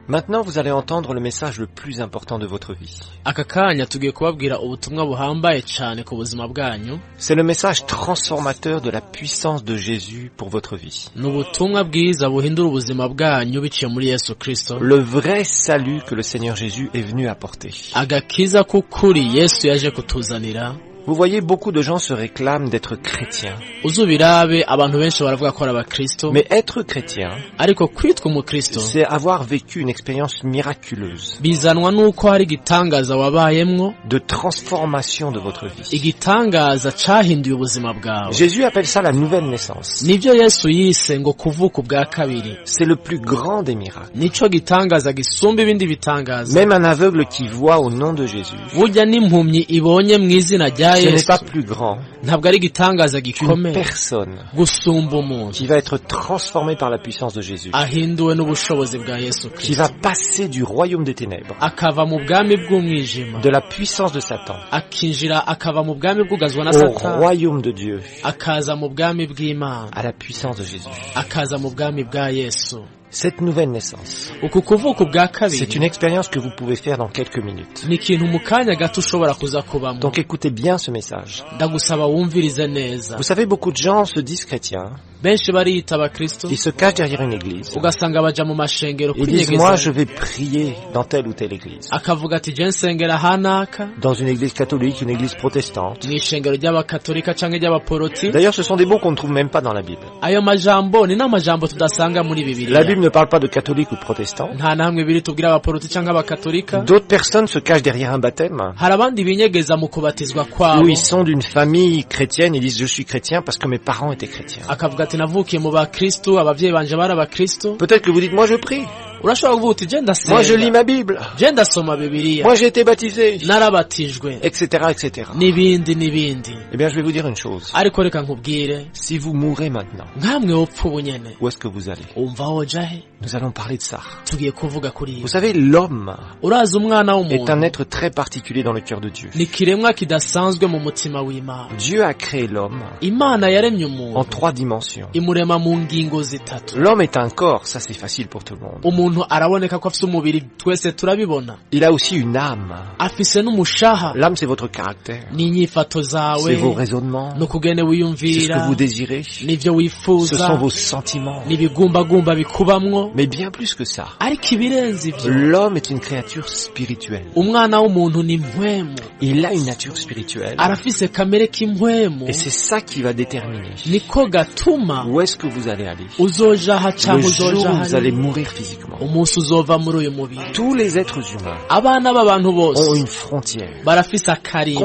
Maintenant, vous allez entendre le message le plus important de votre vie. aka kanya tugiye kubabwira ubutumwa buhambaye cyane ku buzima bwanyu. C'est le message transformateur de la puissance de Jésus pour votre vie. Ni ubutumwa bwiza buhindura ubuzima bwanyu biciye muri Yesu Kristo. Le vrai salut que le Seigneur Jésus est venu apporter. Agakiza k'ukuri Yesu yaje kutuzanira. Vous voyez, beaucoup de gens se réclament d'être chrétiens. Uzubirabe abantu benshi baravuga ko ari abakristo. Mais être chrétien, Ariko kwitwa umukristo c'est avoir vécu une expérience miraculeuse bizanwa nuko hari igitangaza wabayemwo, de transformation de votre vie. igitangaza cahinduye ubuzima bwawe. Jésus appelle ça la nouvelle naissance. Nivyo Yesu yise ngo kuvuka ubwa kabiri. C'est le plus grand des miracles. Nico gitangaza gisumba ibindi bitangaza. Même un aveugle qui voit au nom de Jésus, Burya n'impumyi ibonye mu izina rya ce n'est Yesu pas plus grand ntabwo ari igitangaza qu'une gikomeye personne gusumba umuntu qui va être transformée par la puissance de Jésus, ahinduwe n'ubushobozi bwa Yesu qui Kristo, va passer du royaume des ténèbres, akava mu bwami bw'umwijima, de la puissance de Satan, akinjira akava mu bwami bwugazwa na au Satani, royaume de Dieu, akaza mu bwami bw'Imana, à la puissance de Jésus. akaza mu bwami bwa Yesu. Cette nouvelle naissance, Uku kuvuka ubwa c'est une kabiri expérience que vous pouvez faire dans quelques minutes. ni ikintu mu kanya gato ushobora kuza kubamo. Donc écoutez bien ce message. Ndagusaba wumvirize neza. Vous savez, beaucoup de gens se disent chrétiens, Benshi bariyita abakristo ils se cachent derrière une église, ugasanga baja mu mashengero ils disent moi je kwinyegeza, vais prier dans telle ou telle église. akavuga ati je nsengera hanaka Dans une église catholique, une église protestante. mu ishengero ry'abakatolika canke ry'abaporoti. D'ailleurs, ce sont des mots qu'on ne trouve même pas dans la Bible. Ayo majambo ni n'amajambo tudasanga muri La Bibiliya. Bible ne parle pas de catholique ou de protestant. Nta namwe biri tubwira abaporoti canke abakatolika. D'autres personnes se cachent derrière un baptême, Hari abandi binyegeza mu kubatizwa où kwabo, ils sont d'une famille chrétienne, ils disent je suis chrétien parce que mes parents étaient chrétiens. akavuga ati navukiye mu bakristo, abavyeyi banje bari abakristo. Peut-être que vous dites moi je prie, Urashobora kuvuga uti je moi je lis ndasenga, ma Bible, je ndasoma Bibiliya, moi j'ai été baptisé, narabatijwe, etc. etc. n'ibindi. Eh bien je vais vous dire une chose, Ariko reka nkubwire, si vous mourrez maintenant, nkamwe wopfa ubu nyene où est-ce que vous allez? umva woja he? Nous allons parler de ça. Tugiye kuvuga kuri Vous ibi. savez, l'homme Urazi umwana est un w'umuntu être très particulier dans le cœur de Dieu. ni kiremwa kidasanzwe mu mutima w'Imana. Dieu a créé l'homme Imana yaremye en umuntu 3 dimensions. imurema mu ngingo zitatu. L'homme est un corps, ça c'est facile pour tout le monde. Umuntu araboneka ko afise umubiri, twese turabibona. Il a aussi une âme. Afise n'umushaha, L'âme c'est votre caractère, ni inyifato zawe, c'est vos raisonnements, n'ukugene c'est ce que wiyumvira, vous désirez, n'ivyo ce wifuza, sont vos sentiments. n'ibigumbagumba bikubamwo. Mais bien plus que ça, Ariko ibirenze ivyo, l'homme est une créature spirituelle. umwana w'umuntu ni impwemu, Il a une nature spirituelle arafise kamere k'impwemu. et c'est ça qui va déterminer Niko gatuma où est-ce que vous allez aller. uzoja aha Le canke jour uzoja où vous allez hariya, mourir physiquement. umunsi uzova muri uyu mubiri. Tous les êtres humains Abana b'abantu ont bose une frontière barafise qu'on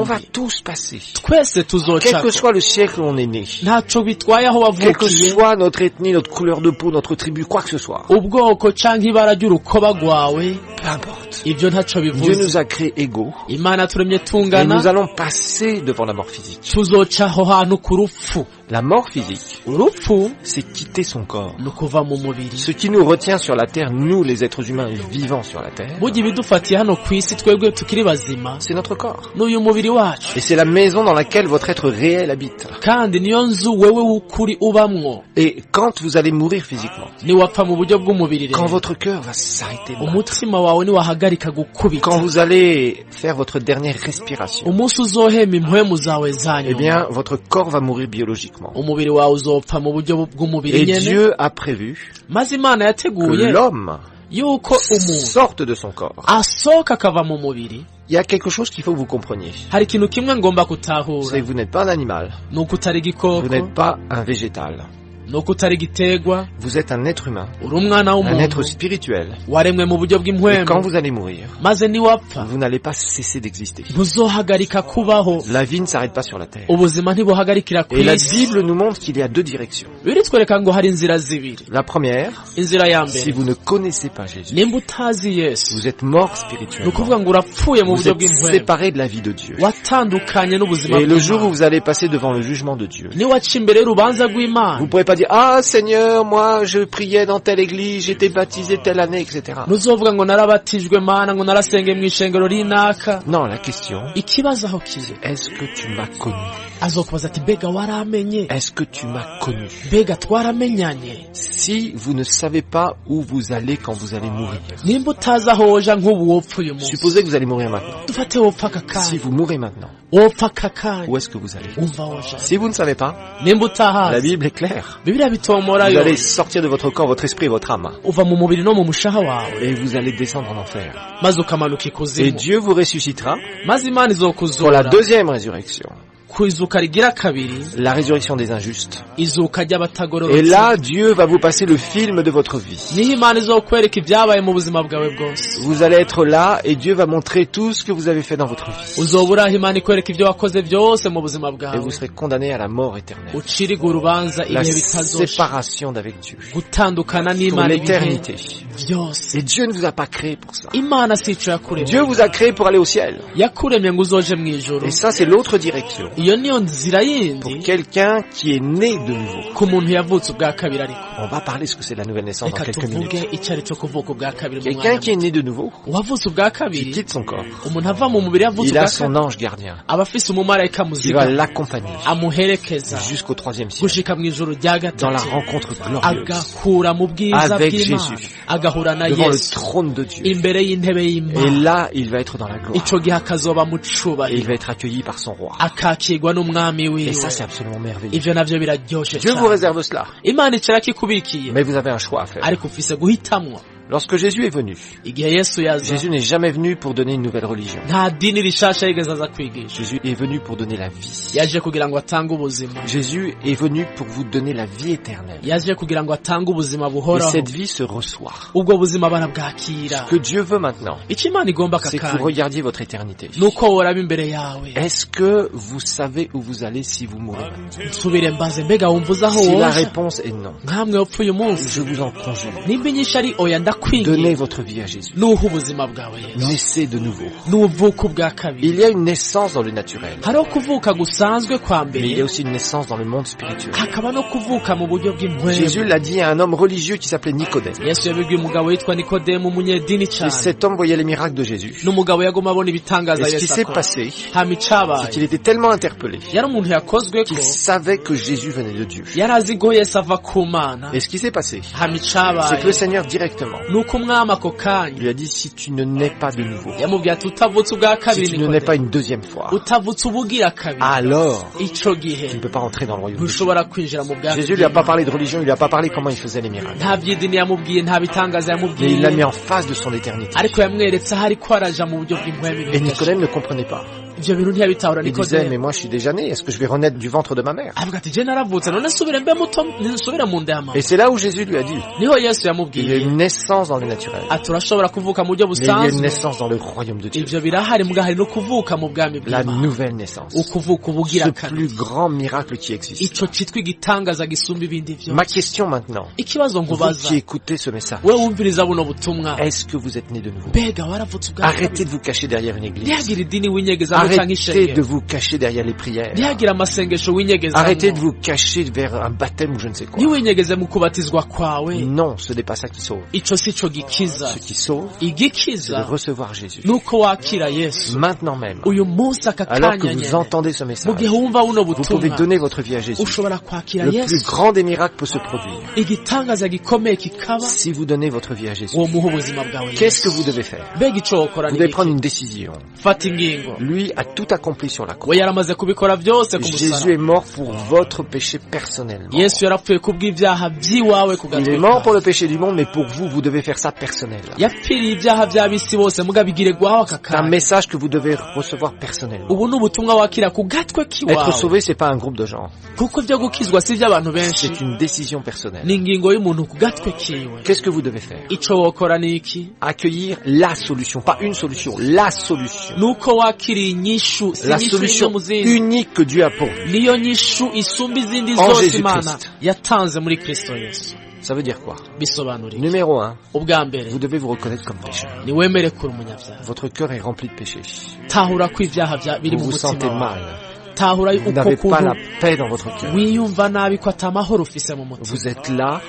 va akarimbi, tous passer. twese Quel tuzocako. que soit le siècle où on est né, Ntaco bitwaye aho quelle que wavukiye, soit notre ethnie, notre couleur de peau, notre tribu, quoi que ce soit, ubwoko canke ibara ry'urukoba rwawe, peu importe. ivyo ntaco Dieu bivuze. nous a créés égaux Imana turemye et tungana, nous allons passer devant la mort physique. tuzoca aho hantu ku rupfu. La mort physique, Urupfu c'est quitter son corps. ni ukuva mu mubiri. Ce qui nous retient sur la terre, nous les êtres humains vivant sur la terre, Burya ibidufatiye hano kw'isi twebwe tukiri bazima c'est notre corps. n'uyu mubiri wacu, Et c'est la maison dans laquelle votre être réel habite. kandi niyo nzu wewe w'ukuri ubamwo. Et quand vous allez mourir physiquement, Niwapfa mu buryo bw'umubiri quand rero, votre cœur va s'arrêter de battre, umutima wawe niwahagarika gukubita, quand vous allez faire votre dernière respiration, umunsi uzohema impwemu zawe eh zanyuma, bien, votre corps va mourir biologiquement. umubiri wawe uzopfa mu buryo bw'umubiri Et nyene. Dieu a prévu Maze Imana que yateguye l'homme yuko umuntu sorte de son corps. asohoka akava mu mubiri. Il y a quelque chose qu'il faut que vous compreniez. Hari ikintu kimwe ngomba C'est gutahura, que vous n'êtes pas un animal, nuko utari vous igikoko, n'êtes pas un végétal. nuko utari igiterwa, Vous êtes un être humain, uri umwana un être w'umuntu spirituel. waremwe mu buryo Et quand bw'impwemu. vous allez mourir, Maze niwapfa vous n'allez pas cesser d'exister. ntuzohagarika kubaho, La vie ne s'arrête pas sur la terre. ubuzima ntibuhagarikira Et la kw'isi. Bible nous montre qu'il y a 2 directions. Biritwereka ngo hari inzira zibiri. La première, Inzira ya si mbere, vous ne connaissez pas Jésus, nimba utazi Yesu, vous êtes mort ni spirituellement. ukuvuga ngo urapfuye mu Vous buryo êtes bw'impwemu, séparé de la vie de Dieu. watandukanye n'ubuzima Et le jour où bw'Imana. vous allez passer devant le jugement de Dieu, Niwaca imbere y'urubanza vous rw'Imana, ne pourrez pas dire « Ah Seigneur, moi je priais dans telle église, j'étais baptisé telle année, etc. » ntuzovuga ngo narabatijwe Mana, ngo narasengeye mu ishengero rinaka. Non, la question, Ikibazo aho kiri, est-ce que tu m'as connu? azokubaza ati mbega waramenye, est-ce que tu m'as connu? mbega twaramenyanye. Si vous ne savez pas où vous allez quand vous allez mourir, nimba utazi aho woja nk'ubu wopfa uyu munsi, supposez que vous allez mourir maintenant. dufate wopfa aka Si kanya, vous mourrez maintenant, wopfa aka kanya, où est-ce que vous allez? umva woja. Si vous ne savez pas, nimba la utahazi, Bible est claire. bibiliya bitomora Vous yo, allez sortir de votre corps, votre esprit et votre âme, uva mu mubiri no mu mushaha wawe, et vous allez descendre en enfer. maze ukamanuka Et ikuzimu, Dieu vous ressuscitera maze Imana pour la izokuzura deuxième résurrection, ku izuka rigira kabiri, la résurrection des injustes. izuka Et ry'abatagororotse. là, Dieu va vous passer le film de votre vie. niho Imana izokwereka ibyabaye mu buzima bwawe bwose. Vous allez être là et Dieu va montrer tout ce que vous avez fait dans votre vie. uzoba uraho Imana ikwereka ibyo wakoze byose mu buzima Et vous bwawe, serez condamné à la mort éternelle. ucirigwe urubanza La ibihe bitazosha, séparation d'avec Dieu. gutandukana Pour n'Imana ibihe l'éternité. byose. Et Dieu ne vous a pas créé pour ça. Imana si ico yakuremye, Dieu vous a créé pour aller au ciel. yakuremye ngo uzoje mu ijuru. Et ça, c'est l'autre direction. iyo niyo nzira Pour yindi quelqu'un qui est né de nouveau. ku muntu yavutse ubwa kabiri. Ariko On va parler ce que c'est la nouvelle naissance dans reka quelques tuvuge minutes. icyo ari cyo kuvuka ubwa kabiri mu Quelqu'un mwanya qui est né de nouveau, uwavutse ubwa qui kabiri, quitte son corps, umuntu ava mu mubiri yavutse il a ubwa son kabiri ange gardien aba afise umumarayika qui va muziga l'accompagner amuherekeza jusqu'au 3e ciel, gushika mu ijuru rya dans la gatatu, rencontre glorieuse, agakura mu bwiza avec bw'Imana, Jésus, agahura na devant le Yesu trône de Dieu. imbere y'intebe Et y'Imana. là, il va être dans la gloire. ico gihe akazoba mu Et il cubahiro, va être accueilli par son roi. akakirwa n'umwami Et wiwe. ça, c'est absolument merveilleux. ivyo navyo biraryoshe Dieu vous cyane. réserve cela. Imana ikirakikubikiye, Mais vous avez un choix à faire. ariko ufise guhitamwo. Lorsque Jésus est venu, igihe Yesu yaza, Jésus n'est jamais venu pour donner une nouvelle religion. nta dini rishasha yigeze aza kwigisha. Jésus est venu pour donner la vie. yaje kugira ngo atange ubuzima, Jésus est venu pour vous donner la vie éternelle. yaje kugira ngo atange ubuzima Et buhoraho. cette vie se reçoit. ubwo buzima barabwakira. Ce que Dieu veut maintenant, icyo Imana igomba aka c'est que vous kanya regardiez votre éternité. nuko woraba imbere yawe. Est-ce que vous savez où vous allez si vous mourrez maintenant? nsubire mbaze, mbega wumva uzi aho Si la woja? réponse est non, nkamwe wapfuye umunsi, je vous en conjure. nimba inyishu ari oya, Donnez ndakwingiye votre vie à Jésus. nuha ubuzima bwawe Yesu, Naissez de nouveau. nuvuka ubwa Il kabiri. y a une naissance dans le naturel, hariho kuvuka gusanzwe kwa mais il y a mbere, aussi une naissance dans le monde spirituel. hakaba no kuvuka mu buryo Jésus bw'impwemu. l'a dit à un homme religieux qui s'appelait Nicodème. Yesu yabibwiye umugabo witwa Nikodemu, umunyedini Et cyane, cet homme voyait les miracles de Jésus. n'umugabo yaguma abona ibitangaza Et ce qui Yesu s'est akora. passé, hama c'est icabaye, qu'il était tellement interpellé yari umuntu yakozwe ko qu'il savait que Jésus venait de Dieu. yari azi ko Yesu ava ku Mana. Et ce qui s'est passé, hama c'est que le icabaye Seigneur directement nuko umwami ako kanya lui a dit, si tu ne nais pas de nouveau, yamubwiye ati utavutse ubwa si kabiri tu ne nais pas Nikodemu, une deuxième fois, utavutse ubugira kabiri, alors ico tu gihe ne peux pas entrer dans le royaume de Dieu. ntushobora kwinjira mu bwami Jésus lui a pas bw'Imana. parlé de religion, il lui a pas parlé comment il faisait les miracles. nta by'idini yamubwiye, nta bitangaza Mais il l'a mis yamubwiye, en face de son éternité. ariko yamweretse aho ariko araja mu buryo bw'impwemu. Et Nicodème ne comprenait pas. ivyo bintu ntiyabitahura Il disait, mais Nikodemu. moi je suis déjà né, est-ce que je vais renaître du ventre de ma mère? avuga ati je naravutse, none nsubire mbe muto, nsubire mu nda ya mama. Et c'est là où Jésus lui a dit, niho Yesu il y a yamubwiye une naissance dans le naturel, ati urashobora kuvuka mu buryo mais il y a une busanzwe, naissance dans le royaume de Dieu. ivyo birahari, muga hari no kuvuka mu bwami La bw'Imana, nouvelle naissance. ukuvuka ubugira Ce kabiri, plus grand miracle qui existe. ico citwa igitangaza gisumba ibindi vyose. Ma question maintenant, ikibazo vous nkubaza, qui écoutez ce message, we wumviriza buno butumwa, est-ce que vous êtes né de nouveau? mbega waravutse ubwa Arrêtez kabiri? de vous cacher derrière une église. ntihagire idini winyegezamo canke Arrêtez de ishengero, vous cacher derrière les prières. ntihagire amasengesho winyegezamo, Arrêtez de vous cacher vers un baptême ou je ne sais quoi. ntiwinyegeze mu kubatizwa kwawe. Non, ce n'est pas ça qui sauve. ico sico gikiza. Ce qui sauve, c'est igikiza de recevoir Jésus. nuko wakira Yesu Maintenant même, uyu munsi aka alors que kanya vous nyene, entendez ce mu message, gihe wumva buno vous pouvez butumwa, donner votre vie à Jésus. ushobora kwakira Le plus Yesu. grand des miracles peut se produire igitangaza gikomeye kikaba si vous donnez votre vie à Jésus. uwo muha ubuzima bwawe Qu'est-ce que Yesu. vous devez faire? mbega ico wokora Vous ni devez iki? prendre une décision. fata ingingo. Lui a tout accompli sur la croix. we yaramaze kubikora byose ku Jésus musaraba. est mort pour votre péché personnellement. Yesu yarapfuye kubw'ivyaha vyiwawe ku Il est gatwe mort pour kawe. le péché du monde, mais pour vous, vous devez faire ça personnel. yapfiriye ibyaha vy'abisi bose mugabigire gwawe aka C'est un kanya. message que vous devez recevoir personnellement. ubu ni ubutumwa wakira ku gatwe Être kiwawe, sauvé, c'est pas un groupe de gens. kuko ivyo gukizwa si ivy'abantu benshi, C'est une décision personnelle. ni ingingo y'umuntu ku gatwe kiwe. Qu'est-ce que vous devez faire? ico wokora ni iki? Accueillir la solution, pas une solution, la solution. nuko wakiriye inyishu, si La inyishu imwe solution mu zindi, unique que Dieu a pour vous. niyo nyishu isumba izindi En zose Jésus Imana Christ. yatanze muri Kristo Yesu. Ça veut dire quoi? bisobanura iki? Numéro 1, ubwa mbere vous devez vous reconnaître comme pécheur. niwemere kuri umunyabyaha, Votre cœur est rempli de péchés. tahura ko ibyaha biri Vous mu vous sentez mutima wawe, mal. tahura Vous uko n'avez pas la kuntu paix dans votre cœur. wiyumva nabi ko atamahoro ufise mu mutima. Vous êtes là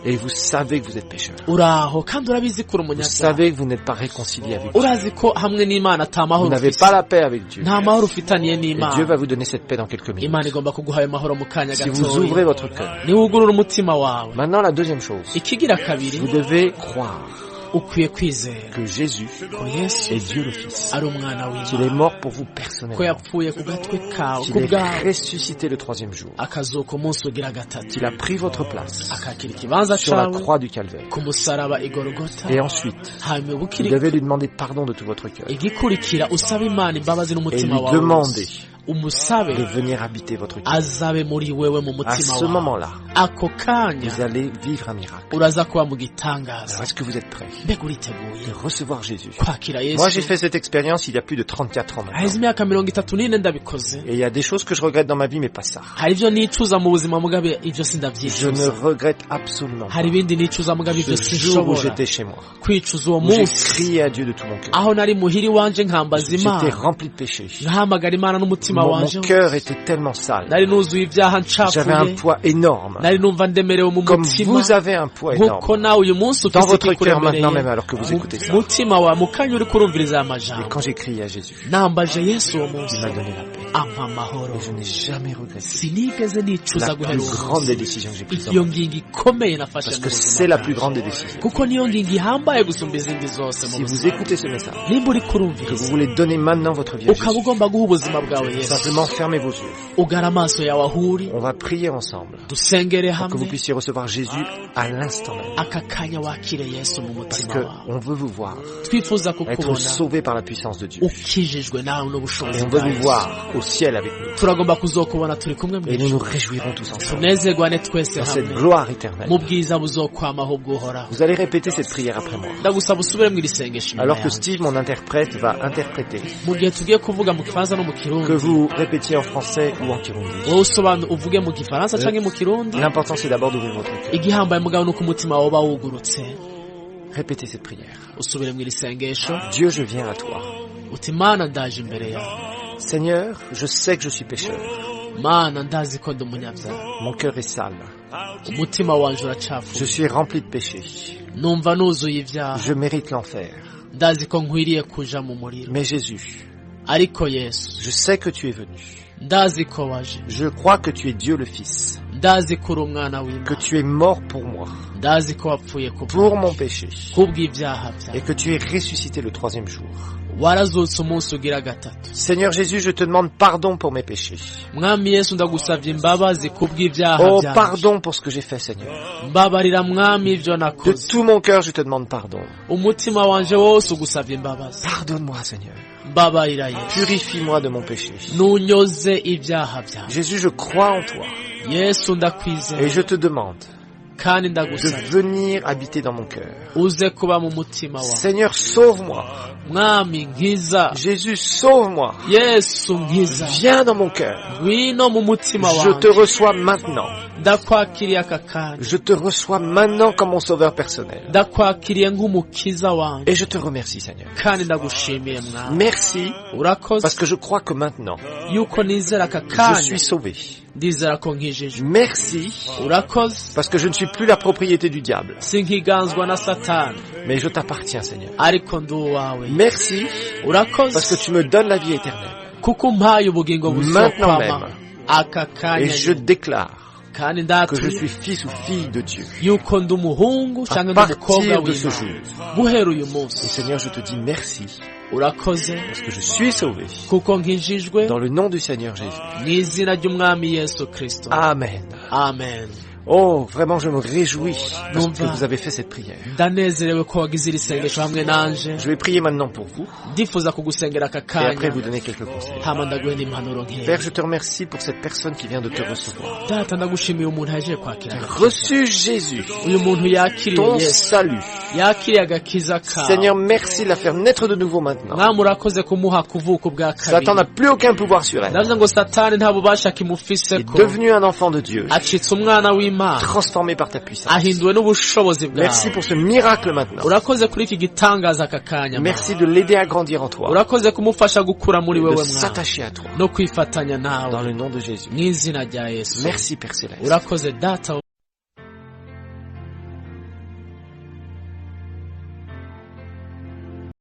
Et vous savez que vous êtes pécheur. uraho kandi urabizi ko uri Vous umunyabyaha, savez que vous n'êtes pas réconcilié avec Dieu. urazi ko hamwe n'Imana ata Vous mahoro n'avez ufise, pas la paix avec Dieu. nta mahoro ufitaniye Et Dieu n'Imana. va vous donner cette paix dans quelques minutes. Imana igomba kuguha ayo mahoro mu kanya Si vous ouvrez gatoya votre cœur. niwugurura umutima wawe. Maintenant, la deuxième chose. Ikigira kabiri, Vous devez croire ukwiye kwizera que Jésus ko Yesu est Dieu le Fils. ari umwana Qu'il est w'Imana, mort pour vous ko personnellement. yapfuye ku gatwe kawe Qu'il ku est bwawe, ressuscité le troisième jour. akazuka umunsi ugira gatatu, Qu'il a pris votre place akakira ikibanza sur la cawe croix du Calvaire. ku musaraba igorogota. Et ensuite, hanyuma vous bukiri devez lui demander pardon de tout votre cœur. igikurikira usaba Imana imbabazi Et n'umutima lui wawe demander wose, umusabe de venir habiter votre cœur. azabe muri wewe mu À mutima ce wawe. moment-là, Ako kanya vous allez vivre un miracle. uraza kuba mu Alors, gitangaza. est-ce que vous êtes prêts Mbega uriteguye de recevoir Jésus? kwakira Moi, j'ai Yesu? fait cette expérience il y a plus de 34 ans haheze maintenant. imyaka 34 ndabikoze. Et il y a des choses que je regrette dans ma vie, mais pas ça. hari ivyo nicuza mu buzima mugabe ivyo Je ne sindavyicuza. regrette absolument hari pas. ibindi nicuza mugabe ivyo Ce jour où sinshobora j'étais chez moi, kwicuza uwo où j'ai munsi, crié à Dieu de tout mon cœur. aho nari muhiri wanje nkambaza J'étais Imana, rempli de péchés. nkahamagara Imana n'umutima Mon wanje, cœur était tellement sale. nari nuzuye ibyaha J'avais un ncafuye, poids énorme. nari numva ndemerewe mu Comme mutima, vous avez un poids nkuko énorme. nawe uyu munsi Dans ufise votre cœur maintenant, ikikuremereye même alors que vous écoutez ça. mutima wawe mu kanya uri kurumviriza aya Et majambo. quand j'ai crié à Jésus, nambaje Yesu uwo munsi il m'a donné la paix. ampa amahoro, Et je n'ai jamais regretté. sinigeze nicuza La guhera plus uwo grande des munsi. décisions que j'ai prises. iyo ngingo ikomeye nafashe Parce mu que buzima c'est la bwanjye. plus grande des décisions. kuko niyo ngingo ihambaye gusumba izindi zose mu Si vous buzima. écoutez ce message, nimba uri que vous kurumviriza voulez donner maintenant votre vie à ukaba Jésus, ugomba guha ubuzima bwawe Yesu, simplement fermez vos yeux. ugara amaso yawe aho uri, On va prier ensemble dusengere pour que vous hamwe, puissiez recevoir Jésus à l'instant même. aka kanya wakire Yesu mu Parce mutima que wawe. on veut vous voir twifuza être kukubona sauvé par la puissance de Dieu. ukijijwe nawe Et n'ubushobozi on veut bwa vous Yesu. voir au ciel avec nous. turagomba kuzokubona turi kumwe mu Et nous nous ijuru, réjouirons tous ensemble tunezerwane twese dans cette hamwe gloire éternelle. mu bwiza buzokwamaho bw'uhoraho. Vous allez répéter cette prière après moi. ndagusaba usubire mu iri sengesho inyuma Alors que yawe. Steve, mon interprète, va interpréter, mu gihe tugiye kuvuga mu kifaransa no mu que kirundi, vous répétiez en français ou en kirundi. wowe uvuge mu gifaransa canke mu kirundi. L'important c'est d'abord d'ouvrir votre cœur. igihambaye mugabo nuko umutima wawe uba wugurutse. Répétez cette prière. usubire mu iri sengesho Dieu, je viens à toi. uti Mana ndaje imbere yawe, Seigneur, je sais que je suis pécheur. Mana ndazi ko ndi umunyabyaha, Mon cœur est sale. umutima wanje Je uracafuye, suis rempli de péchés. numva nuzuye ibyaha, Je mérite l'enfer. ndazi ko nkwiriye kuja mu muriro. Mais Jésus, ariko Yesu, je sais que tu es venu. ndazi ko waje, Je crois que tu es Dieu le Fils. ndazi ko uri umwana Que w'Imana, tu es mort pour moi, ndazi ko wapfuye ku pour bwanjye, mon péché. kubw'ibyaha Et byawe, que tu es ressuscité le troisième jour. warazutse umunsi ugira gatatu. Seigneur Jésus, je te demande pardon pour mes péchés. mwami Yesu ndagusavye imbabazi kubw'ibyaha Oh, byanjye, pardon pour ce que j'ai fait, Seigneur. mbabarira mwami ivyo De nakoze, tout mon cœur, je te demande pardon. umutima wanje wose ugusavye imbabazi, Pardonne-moi, Seigneur. mbabarira Yesu, Purifie-moi de mon péché. nunyoze ibyaha byanjye. Jésus, je crois en toi. Yesu Et ndakwizera je te demande kandi de ndagusavye venir habiter dans mon cœur. uze kuba mu mutima wawe. Seigneur, sauve-moi. mwami nkiza, Jésus, sauve-moi. Yesu nkiza, Viens dans mon cœur. ngwino mu mutima Je te wanje, reçois maintenant. ndakwakiriye aka kanya, Je te reçois maintenant comme mon sauveur personnel. ndakwakiriye nk'umukiza wanje, Et je te remercie, Seigneur. kandi ndagushimiye mwami. Merci, urakoze parce que je crois que maintenant, yuko nizera aka je kanya, suis sauvé. ndizera ko nkijijwe. Merci, urakoze parce que je ne suis plus la propriété du diable, sinkiganzwa na Satani, mais je t'appartiens, Seigneur. ariko ndi uwawe. Merci, urakoze parce que tu me donnes la vie éternelle. kuko umpaye ubugingo Maintenant buzokwama même. aka Et kanya je déclare kandi que je ndatuye suis fils ou fille de Dieu. yuko ndi umuhungu À cyangwa ndi umukobwa partir de ce w'Imana. jour. guhera uyu Et munsi Seigneur, je te dis merci, urakoze parce que je suis sauvé. kuko nkijijwe Dans le nom du Seigneur Jésus. mu izina ry'umwami Yesu Kristo. Amen. amen. Oh, vraiment, je me réjouis parce Non, que va. vous avez fait cette prière. ndanezerewe ko wagize iri sengesho hamwe nanje. Je vais prier maintenant pour vous ndifuza kugusengera aka et après kanya vous donner quelques conseils. hama ndaguhe n'impanuro Père, nkeya. je te remercie pour cette personne qui vient de te recevoir. data ndagushimiye umuntu yaje kwakira Qui a agakiza. reçu Jésus, uyu muntu yakiriye ton Yesu, salut. yakiriye agakiza Seigneur, kawe. merci de la faire naître de nouveau maintenant. mwami urakoze kumuha kuvuka ubwa Satan n'a kabiri. plus aucun pouvoir sur elle. ndavuze ngo Satani nta bubasha Il kimufiseko, est devenu un enfant de Dieu, acitse umwana w'Imana, transformé par ta puissance. ahinduwe n'ubushobozi Merci bwawe. pour ce miracle maintenant. urakoze kuri iki gitangaza aka kanya. Merci de l'aider à grandir en toi, urakoze kumufasha gukura muri de wewe mwami s'attacher à toi. no kwifatanya Dans nawe le nom de Jésus. mu izina rya Yesu. Merci Père Céleste. urakoze data